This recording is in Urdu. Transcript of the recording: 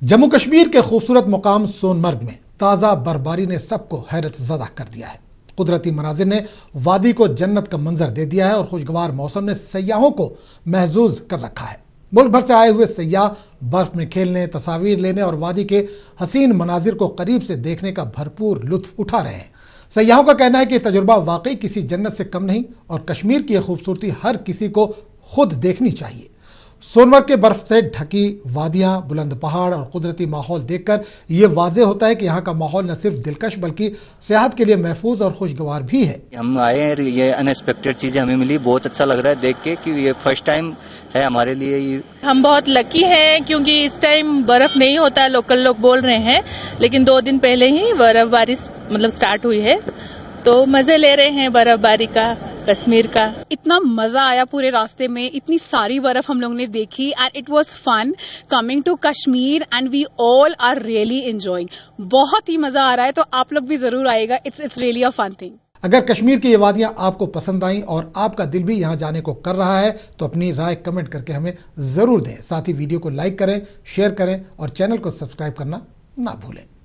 جموں کشمیر کے خوبصورت مقام سون مرگ میں تازہ برفباری نے سب کو حیرت زدہ کر دیا ہے۔ قدرتی مناظر نے وادی کو جنت کا منظر دے دیا ہے اور خوشگوار موسم نے سیاحوں کو محظوظ کر رکھا ہے۔ ملک بھر سے آئے ہوئے سیاح برف میں کھیلنے، تصاویر لینے اور وادی کے حسین مناظر کو قریب سے دیکھنے کا بھرپور لطف اٹھا رہے ہیں۔ سیاحوں کا کہنا ہے کہ یہ تجربہ واقعی کسی جنت سے کم نہیں اور کشمیر کی یہ خوبصورتی ہر کسی کو خود دیکھنی چاہیے۔ سون مرگ کے برف سے ڈھکی وادیاں، بلند پہاڑ اور قدرتی ماحول دیکھ کر یہ واضح ہوتا ہے کہ یہاں کا ماحول نہ صرف دلکش بلکہ سیاحت کے لیے محفوظ اور خوشگوار بھی ہے۔ ہم آئے ہیں، یہ ان ایکسپیکٹڈ چیزیں ہمیں ملی، بہت اچھا لگ رہا ہے دیکھ کے کہ یہ فرسٹ ٹائم ہے ہمارے لیے۔ ہم بہت لکی ہیں کیونکہ اس ٹائم برف نہیں ہوتا ہے، لوکل لوگ بول رہے ہیں، لیکن 2 دن پہلے ہی برف باری سٹارٹ ہوئی ہے، تو مزے لے رہے ہیں برف باری کا، کشمیر کا۔ اتنا مزہ آیا پورے راستے میں، اتنی ساری برف ہم لوگوں نے دیکھی and it was fun coming to Kashmir and we all are really enjoying. بہت ہی مزہ آ رہا ہے، تو آپ لوگ بھی ضرور آئے گا، it's really a fun thing. اگر کشمیر کی یہ وادیاں آپ کو پسند آئیں اور آپ کا دل بھی یہاں جانے کو کر رہا ہے تو اپنی رائے کمنٹ کر کے ہمیں ضرور دیں۔ ساتھ ہی ویڈیو کو لائک کریں، شیئر کریں اور چینل کو سبسکرائب کرنا نہ بھولیں۔